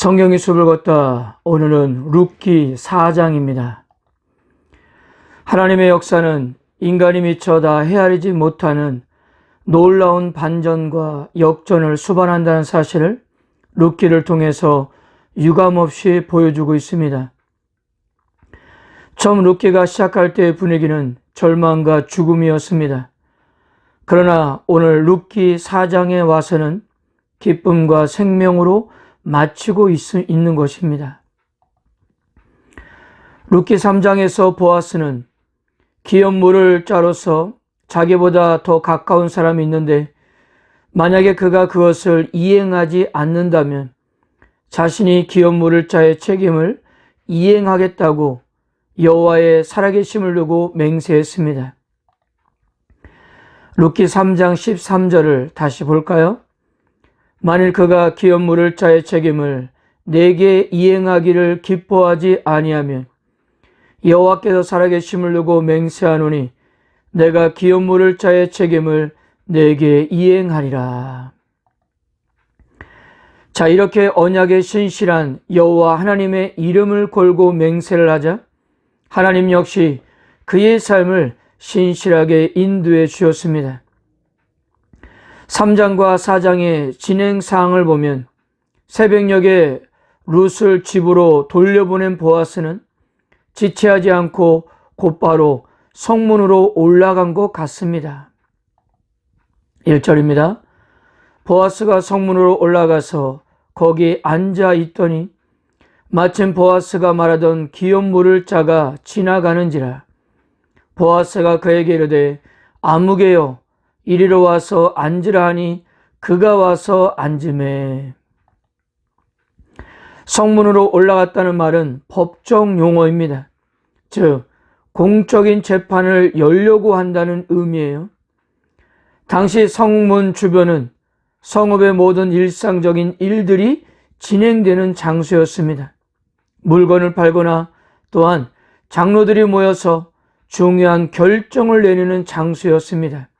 성경의 숲을 걷다. 오늘은 룻기 4장입니다. 하나님의 역사는 인간이 미처 다 헤아리지 못하는 놀라운 반전과 역전을 수반한다는 사실을 룻기를 통해서 유감없이 보여주고 있습니다. 처음 룻기가 시작할 때의 분위기는 절망과 죽음이었습니다. 그러나 오늘 룻기 4장에 와서는 기쁨과 생명으로 마치고 있는 것입니다. 룻기 3장에서 보아스는 기업 물을 자로서 자기보다 더 가까운 사람이 있는데 만약에 그가 그것을 이행하지 않는다면 자신이 기업 물을 자의 책임을 이행하겠다고 여호와의 살아계심을 두고 맹세했습니다. 룻기 3장 13절을 다시 볼까요? 만일 그가 기업 물을 자의 책임을 내게 이행하기를 기뻐하지 아니하면 여호와께서 살아계심을 두고 맹세하노니 내가 기업 물을 자의 책임을 내게 이행하리라. 자, 이렇게 언약에 신실한 여호와 하나님의 이름을 걸고 맹세를 하자 하나님 역시 그의 삶을 신실하게 인도해 주셨습니다. 3장과 4장의 진행사항을 보면 새벽녘에 룻을 집으로 돌려보낸 보아스는 지체하지 않고 곧바로 성문으로 올라간 것 같습니다. 1절입니다. 보아스가 성문으로 올라가서 거기 앉아 있더니 마침 보아스가 말하던 기업 물을 자가 지나가는지라. 보아스가 그에게 이르되 아무개여 이리로 와서 앉으라 하니 그가 와서 앉으매. 성문으로 올라갔다는 말은 법정 용어입니다. 즉 공적인 재판을 열려고 한다는 의미예요. 당시 성문 주변은 성읍의 모든 일상적인 일들이 진행되는 장소였습니다. 물건을 팔거나 또한 장로들이 모여서 중요한 결정을 내리는 장소였습니다.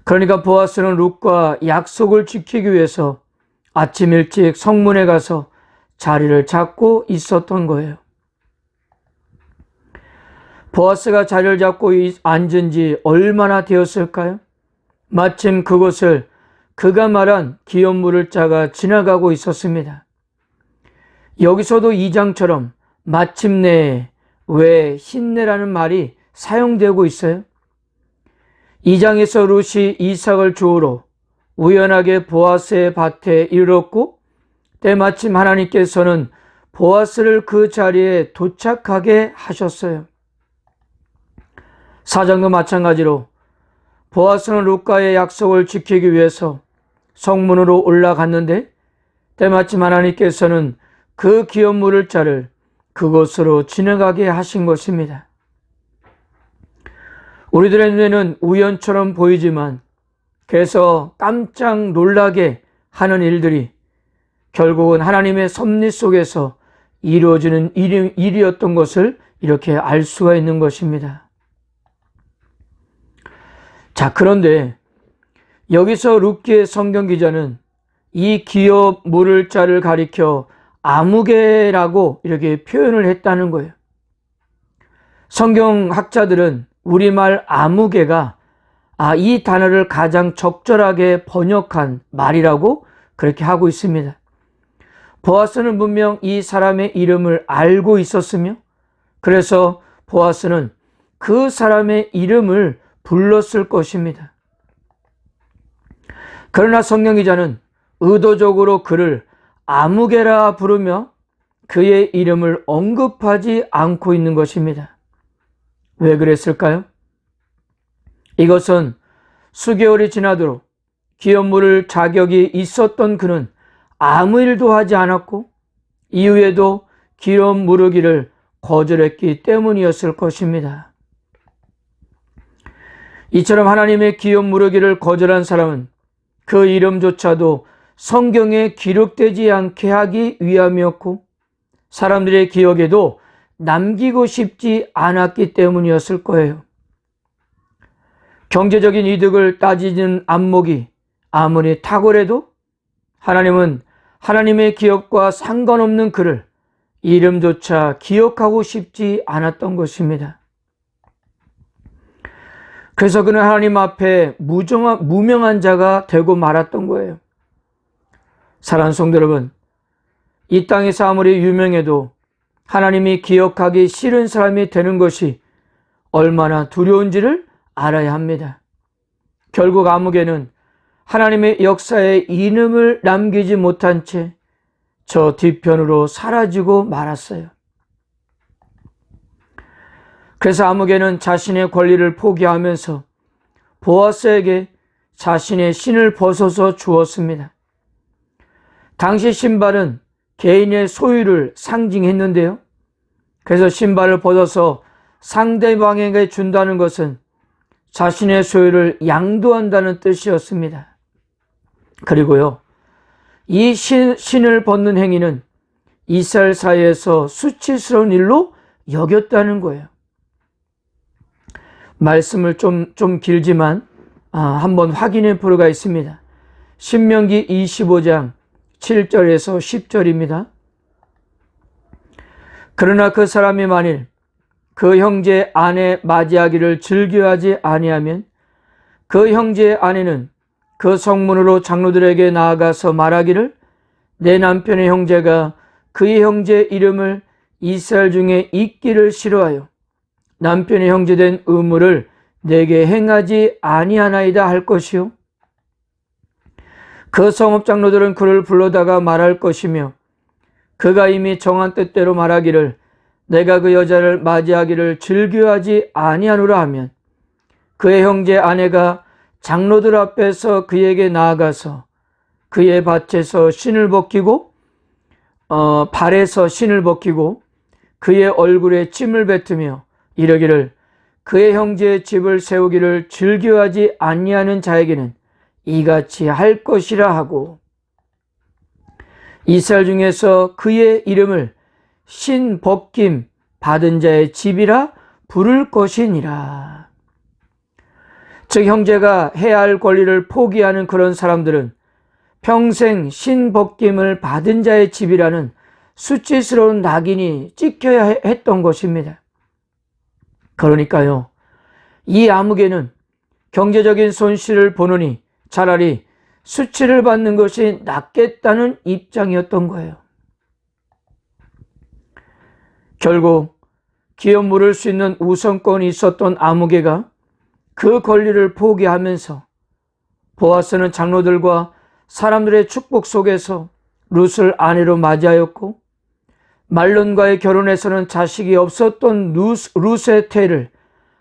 그러니까 보아스는 룻과 약속을 지키기 위해서 아침 일찍 성문에 가서 자리를 잡고 있었던 거예요. 보아스가 자리를 잡고 앉은 지 얼마나 되었을까요? 마침 그곳을 그가 말한 기업 물을 자가 지나가고 있었습니다. 여기서도 2장처럼 마침내 왜 힘내라는 말이 사용되고 있어요? 2장에서 룻이 이삭을 주우러 우연하게 보아스의 밭에 이르렀고 때마침 하나님께서는 보아스를 그 자리에 도착하게 하셨어요. 4장도 마찬가지로 보아스는 룻과의 약속을 지키기 위해서 성문으로 올라갔는데 때마침 하나님께서는 그 기업 물을 자를 그곳으로 지나가게 하신 것입니다. 우리들의 눈에는 우연처럼 보이지만 그래서 깜짝 놀라게 하는 일들이 결국은 하나님의 섭리 속에서 이루어지는 일이었던 것을 이렇게 알 수가 있는 것입니다. 자, 그런데 여기서 룻기의 성경 기자는 이 기업 물을 자를 가리켜 아무개라고 이렇게 표현을 했다는 거예요. 성경학자들은 우리말 아무개가 이 단어를 가장 적절하게 번역한 말이라고 그렇게 하고 있습니다. 보아스는 분명 이 사람의 이름을 알고 있었으며 그래서 보아스는 그 사람의 이름을 불렀을 것입니다. 그러나 성경기자는 의도적으로 그를 아무개라 부르며 그의 이름을 언급하지 않고 있는 것입니다. 왜 그랬을까요? 이것은 수개월이 지나도록 기업 물을 자격이 있었던 그는 아무 일도 하지 않았고 이후에도 기업 물으기를 거절했기 때문이었을 것입니다. 이처럼 하나님의 기업 물으기를 거절한 사람은 그 이름조차도 성경에 기록되지 않게 하기 위함이었고 사람들의 기억에도 남기고 싶지 않았기 때문이었을 거예요. 경제적인 이득을 따지는 안목이 아무리 탁월해도 하나님은 하나님의 기업과 상관없는 그를 이름조차 기억하고 싶지 않았던 것입니다. 그래서 그는 하나님 앞에 무명한 자가 되고 말았던 거예요. 사랑하는 성도 여러분, 이 땅에서 아무리 유명해도 하나님이 기억하기 싫은 사람이 되는 것이 얼마나 두려운지를 알아야 합니다. 결국 아무개는 하나님의 역사에 이름을 남기지 못한 채 저 뒤편으로 사라지고 말았어요. 그래서 아무개는 자신의 권리를 포기하면서 보아스에게 자신의 신을 벗어서 주었습니다. 당시 신발은 개인의 소유를 상징했는데요. 그래서 신발을 벗어서 상대방에게 준다는 것은 자신의 소유를 양도한다는 뜻이었습니다. 그리고요, 이 신을 벗는 행위는 이스라엘 사이에서 수치스러운 일로 여겼다는 거예요. 말씀을 좀 길지만 한번 확인해 필요가 있습니다. 신명기 25장 7절에서 10절입니다. 그러나 그 사람이 만일 그 형제의 아내 맞이하기를 즐겨하지 아니하면 그 형제의 아내는 그 성문으로 장로들에게 나아가서 말하기를 내 남편의 형제가 그의 형제의 이름을 이스라엘 중에 잊기를 싫어하여 남편의 형제된 의무를 내게 행하지 아니하나이다 할 것이요. 그 성읍 장로들은 그를 불러다가 말할 것이며 그가 이미 정한 뜻대로 말하기를 내가 그 여자를 맞이하기를 즐겨하지 아니하노라 하면 그의 형제 아내가 장로들 앞에서 그에게 나아가서 그의 밭에서 신을 벗기고 발에서 신을 벗기고 그의 얼굴에 침을 뱉으며 이러기를 그의 형제의 집을 세우기를 즐겨하지 아니하는 자에게는 이같이 할 것이라 하고 이스라엘 중에서 그의 이름을 신 벗김 받은 자의 집이라 부를 것이니라. 즉 형제가 해야 할 권리를 포기하는 그런 사람들은 평생 신 벗김을 받은 자의 집이라는 수치스러운 낙인이 찍혀야 했던 것입니다. 그러니까요, 이 아무개는 경제적인 손실을 보느니 차라리 수치를 받는 것이 낫겠다는 입장이었던 거예요. 결국 기업 물을 수 있는 우선권이 있었던 아무개가 그 권리를 포기하면서 보아스는 장로들과 사람들의 축복 속에서 룻을 아내로 맞이하였고 말론과의 결혼에서는 자식이 없었던 룻의 태를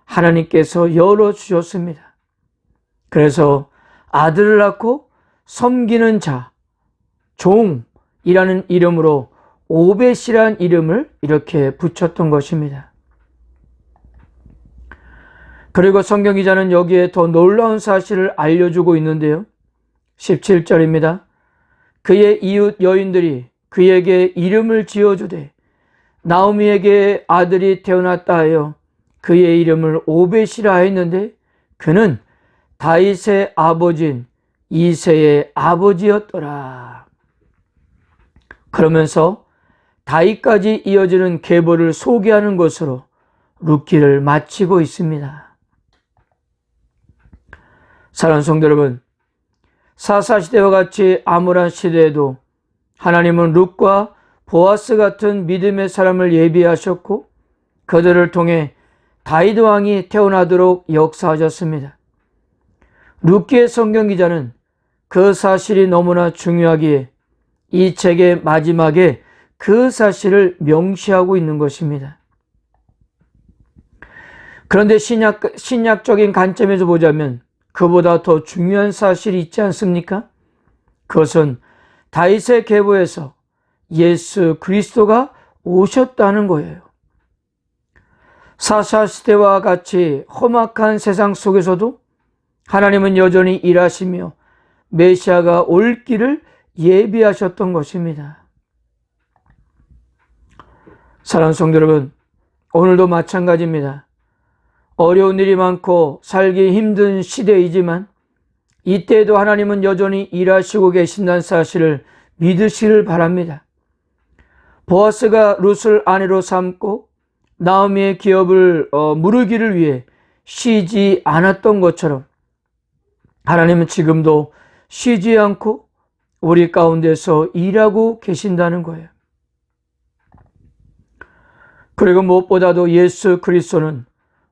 하나님께서 열어주셨습니다. 그래서 아들을 낳고 섬기는 자, 종이라는 이름으로 오벳이라는 이름을 이렇게 붙였던 것입니다. 그리고 성경 기자는 여기에 더 놀라운 사실을 알려주고 있는데요. 17절입니다. 그의 이웃 여인들이 그에게 이름을 지어주되 나오미에게 아들이 태어났다 하여 그의 이름을 오벳이라 했는데 그는 다윗의 아버지인 이새의 아버지였더라. 그러면서 다윗까지 이어지는 계보를 소개하는 것으로 룻기를 마치고 있습니다. 사랑하는 성도 여러분, 사사시대와 같이 암울한 시대에도 하나님은 룻과 보아스 같은 믿음의 사람을 예비하셨고 그들을 통해 다윗 왕이 태어나도록 역사하셨습니다. 룻기의 성경 기자는 그 사실이 너무나 중요하기에 이 책의 마지막에 그 사실을 명시하고 있는 것입니다. 그런데 신약적인 관점에서 보자면 그보다 더 중요한 사실이 있지 않습니까? 그것은 다윗의 계보에서 예수 그리스도가 오셨다는 거예요. 사사시대와 같이 험악한 세상 속에서도 하나님은 여전히 일하시며 메시아가 올 길을 예비하셨던 것입니다. 사랑하는 성도 여러분, 오늘도 마찬가지입니다. 어려운 일이 많고 살기 힘든 시대이지만 이때에도 하나님은 여전히 일하시고 계신다는 사실을 믿으시길 바랍니다. 보아스가 룻을 아내로 삼고 나오미의 기업을 무르기를 위해 쉬지 않았던 것처럼 하나님은 지금도 쉬지 않고 우리 가운데서 일하고 계신다는 거예요. 그리고 무엇보다도 예수 그리스도는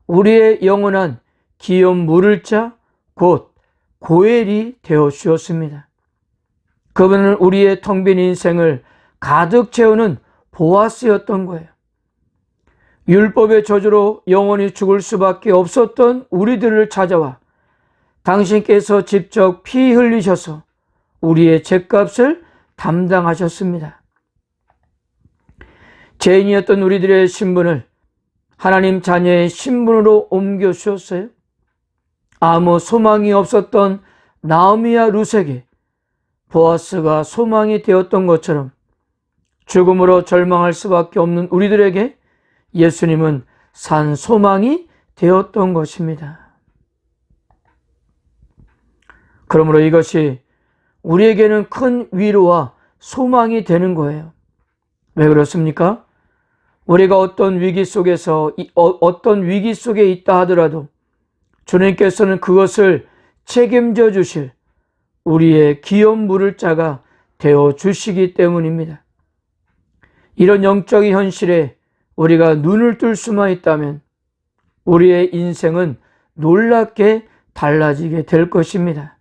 우리의 영원한 기업 물을 자 곧 고엘이 되어 주었습니다. 그분은 우리의 텅 빈 인생을 가득 채우는 보아스였던 거예요. 율법의 저주로 영원히 죽을 수밖에 없었던 우리들을 찾아와 당신께서 직접 피 흘리셔서 우리의 죗값을 담당하셨습니다. 죄인이었던 우리들의 신분을 하나님 자녀의 신분으로 옮겨 주셨어요. 아무 소망이 없었던 나오미와 룻에게 보아스가 소망이 되었던 것처럼 죽음으로 절망할 수밖에 없는 우리들에게 예수님은 산 소망이 되었던 것입니다. 그러므로 이것이 우리에게는 큰 위로와 소망이 되는 거예요. 왜 그렇습니까? 우리가 어떤 위기 속에 있다 하더라도 주님께서는 그것을 책임져 주실 우리의 기업 물을 자가 되어 주시기 때문입니다. 이런 영적인 현실에 우리가 눈을 뜰 수만 있다면 우리의 인생은 놀랍게 달라지게 될 것입니다.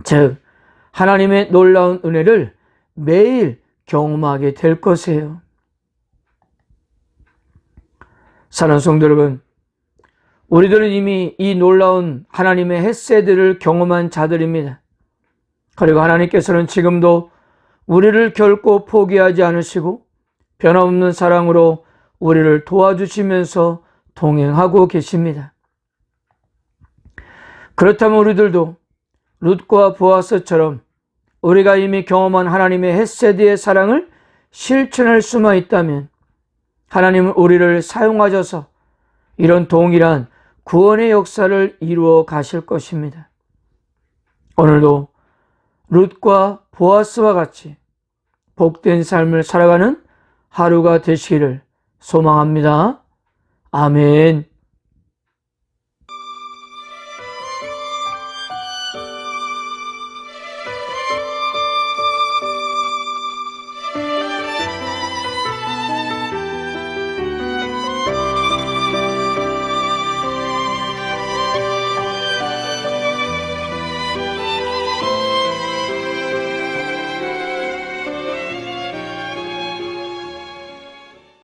즉, 하나님의 놀라운 은혜를 매일 경험하게 될 것이에요. 사랑하는 성도 여러분, 우리들은 이미 이 놀라운 하나님의 헤세드를 경험한 자들입니다. 그리고 하나님께서는 지금도 우리를 결코 포기하지 않으시고 변함없는 사랑으로 우리를 도와주시면서 동행하고 계십니다. 그렇다면 우리들도 룻과 보아스처럼 우리가 이미 경험한 하나님의 헤세드의 사랑을 실천할 수만 있다면 하나님은 우리를 사용하셔서 이런 동일한 구원의 역사를 이루어 가실 것입니다. 오늘도 룻과 보아스와 같이 복된 삶을 살아가는 하루가 되시기를 소망합니다. 아멘.